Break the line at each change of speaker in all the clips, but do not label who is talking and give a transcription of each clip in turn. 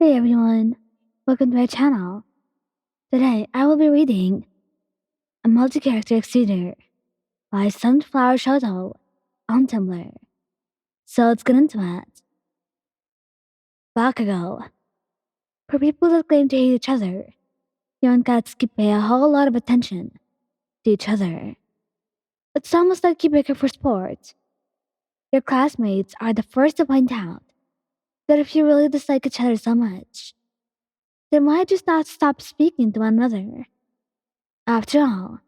Hey everyone, welcome to my channel. Today I will be reading a multi-character exeter by Sunflower Shoto on Tumblr. So let's get into it. Bakugou. For people that claim to hate each other, young Katsuki pay a whole lot of attention to each other. It's almost like you pick up for sport. Your classmates are the first to point out that if you really dislike each other so much, they might just not stop speaking to one another. After all,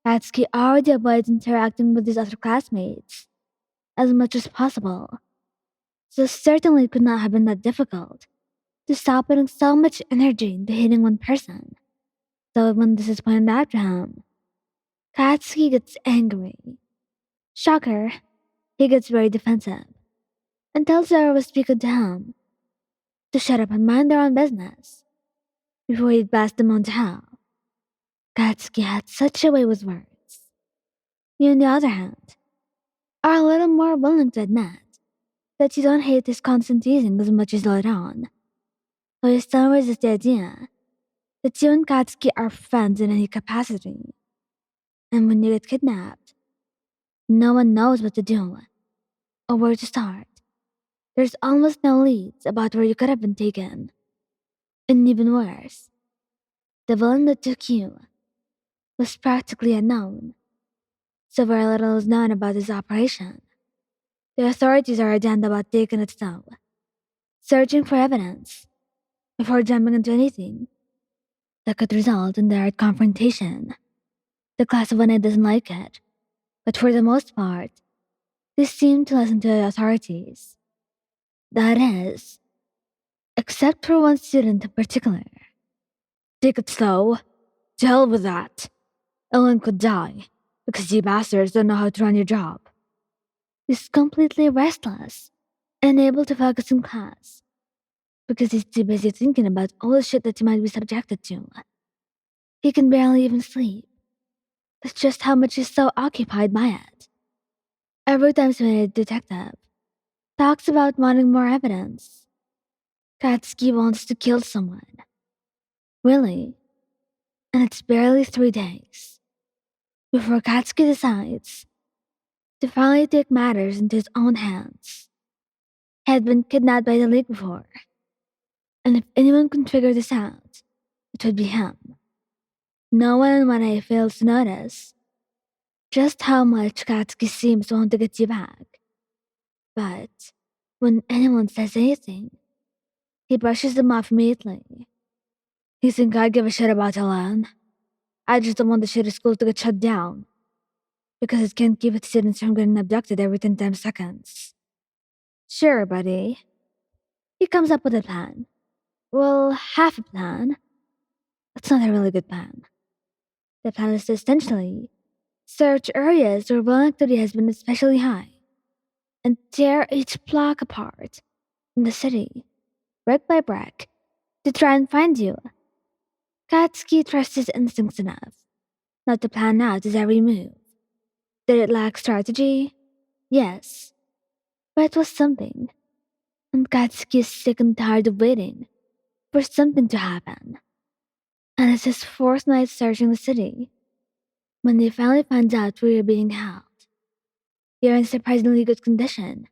Katsuki already avoids interacting with his other classmates as much as possible, so it certainly could not have been that difficult to stop putting so much energy into hating one person. So when this is pointed out to him, Katsuki gets angry. Shocker, he gets very defensive and tells whoever was speaking to him to shut up and mind their own business before he'd blast them on to hell. Katsuki had such a way with words. You, on the other hand, are a little more willing to admit that you don't hate his constant teasing as much as later on. So you still resist the idea that you and Katsuki are friends in any capacity. And when you get kidnapped, no one knows what to do or where to start. There's almost no leads about where you could have been taken. And even worse, the villain that took you was practically unknown, so very little is known about his operation. The authorities are adamant about taking it slow, searching for evidence before jumping into anything that could result in direct confrontation. The class of 1A doesn't like it, but for the most part, they seem to listen to the authorities. That is, except for one student in particular. Take it slow. To hell with that. Ellen could die, because you bastards don't know how to run your job. He's completely restless and unable to focus in class, because he's too busy thinking about all the shit that he might be subjected to. He can barely even sleep. That's just how much he's so occupied by it. Every time a detective talks about wanting more evidence, Katsuki wants to kill someone. Really? And it's barely 3 days before Katsuki decides to finally take matters into his own hands. He had been kidnapped by the League before, and if anyone can figure this out, it would be him. No one in 1A fails to notice just how much Katsuki seems to want to get you back. But when anyone says anything, he brushes them off immediately. You think I give a shit about Helen? I just don't want the shitty school to get shut down, because it can't keep its students from getting abducted every 10 seconds. Sure, buddy. He comes up with a plan. Well, half a plan. It's not a really good plan. The plan is to essentially search areas where violent activity has been especially high and tear each block apart in the city, brick by brick, to try and find you. Katsuki trusts his instincts enough not to plan out his every move. Did it lack strategy? Yes. But it was something, and Katsuki is sick and tired of waiting for something to happen. And it's his 4th night searching the city when they finally find out where you're being held. You're in surprisingly good condition.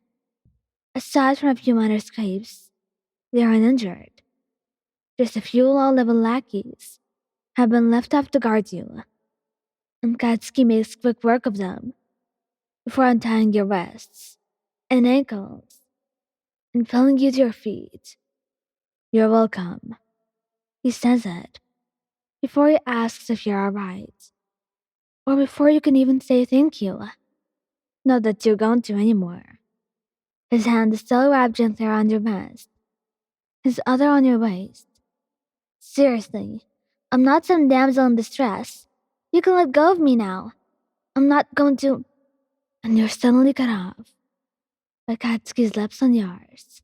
Aside from a few minor scrapes, they are uninjured. Just a few low-level lackeys have been left off to guard you, and Katsuki makes quick work of them before untying your wrists and ankles and pulling you to your feet. You're welcome. He says it before he asks if you're alright, or before you can even say thank you. Not that you're going to anymore. His hand is still wrapped gently around your wrist, his other on your waist. Seriously, I'm not some damsel in distress. You can let go of me now. I'm not going to. And you're suddenly cut off by Katsuki's lips on yours,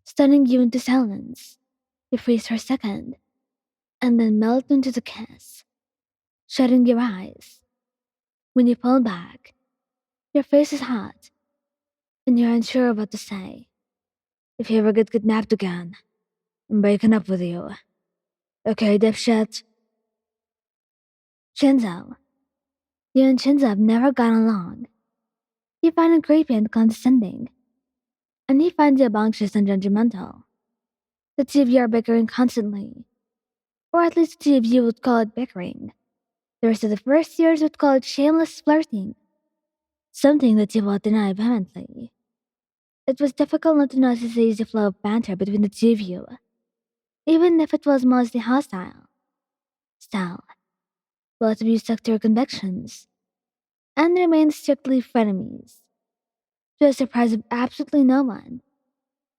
stunning you into silence. You freeze for a second, and then melt into the kiss, shutting your eyes. When you pull back, your face is hot, and you're unsure of what to say. If you ever get kidnapped again, I'm breaking up with you. Okay, dipshit? Shinzo. You and Shinzo have never gotten along. You find him creepy and condescending. And he finds you obnoxious and judgmental. The two of you are bickering constantly. Or at least the two of you would call it bickering. The rest of the first years would call it shameless flirting. Something that you both deny vehemently. It was difficult not to notice the easy flow of banter between the two of you, even if it was mostly hostile. Still, both of you stuck to your convictions and remained strictly frenemies. To the surprise of absolutely no one,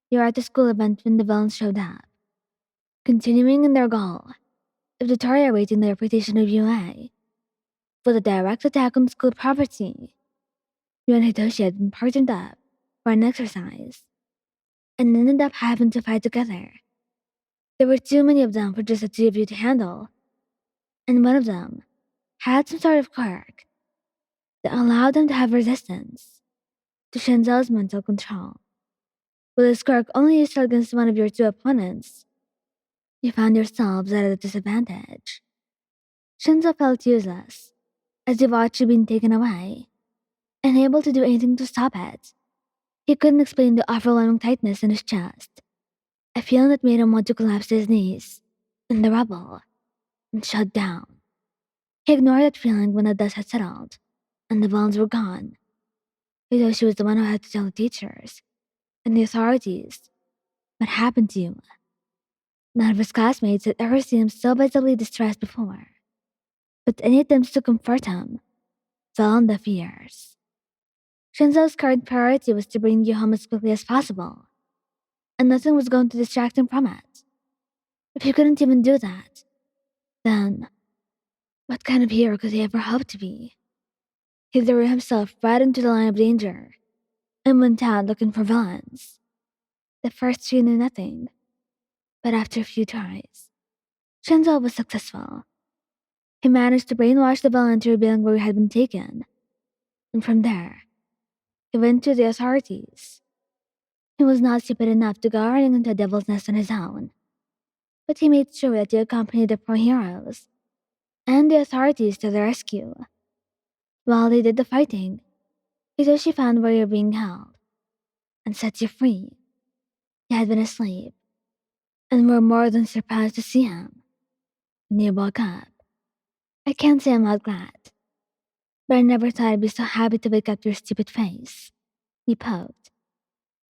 you were at the school event when the villains showed up, continuing in their goal of deteriorating the reputation of UA with a direct attack on school property. You and Hitoshi had been partnered up for an exercise and ended up having to fight together. There were too many of them for just the two of you to handle, and one of them had some sort of quirk that allowed them to have resistance to Shinzo's mental control. With this quirk only used against one of your two opponents, you found yourselves at a disadvantage. Shinzo felt useless as he watched you being taken away, unable to do anything to stop it. He couldn't explain the overwhelming tightness in his chest, a feeling that made him want to collapse to his knees in the rubble and shut down. He ignored that feeling when the dust had settled and the bones were gone. Hitoshi was the one who had to tell the teachers and the authorities what happened to you. None of his classmates had ever seen him so visibly distressed before, but any attempts to comfort him fell on deaf ears. Shinzo's current priority was to bring you home as quickly as possible, and nothing was going to distract him from it. If he couldn't even do that, then what kind of hero could he ever hope to be? He threw himself right into the line of danger and went out looking for villains. The first three knew nothing, but after a few tries, Shinzo was successful. He managed to brainwash the villain into revealing where he had been taken, and from there, he went to the authorities. He was not stupid enough to go running into a devil's nest on his own, but he made sure that he accompanied the pro heroes and the authorities to the rescue. While they did the fighting, Hitoshi found where you were being held and set you free. He had been asleep, and were more than surprised to see him. When you woke up, I can't say I'm not glad, but I never thought I'd be so happy to wake up to your stupid face. He poked.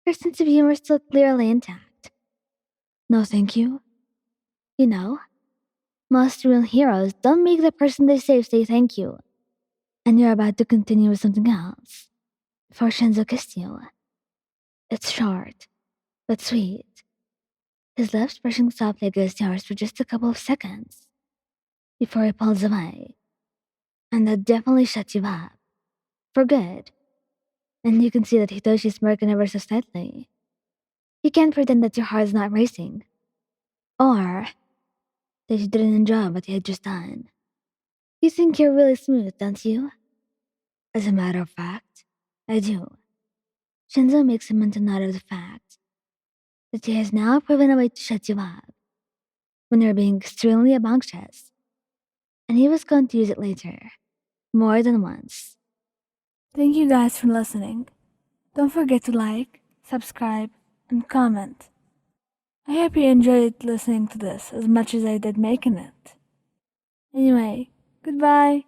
Her sense of humor still clearly intact. No thank you. You know, most real heroes don't make the person they save say thank you, and you're about to continue with something else before Shinzo kissed you. It's short, but sweet. His lips brushing softly against yours for just a couple of seconds before he pulls away, and that definitely shuts you up. For good. And you can see that Hitoshi's smirking ever so slightly. He can't pretend that your heart's not racing. Or that you didn't enjoy what you had just done. You think you're really smooth, don't you? As a matter of fact, I do. Shinzo makes a mental note of the fact that he has now proven a way to shut you up when you're being extremely obnoxious, and he was going to use it later, more than once. Thank you guys for listening. Don't forget to like, subscribe, and comment. I hope you enjoyed listening to this as much as I did making it. Anyway, goodbye.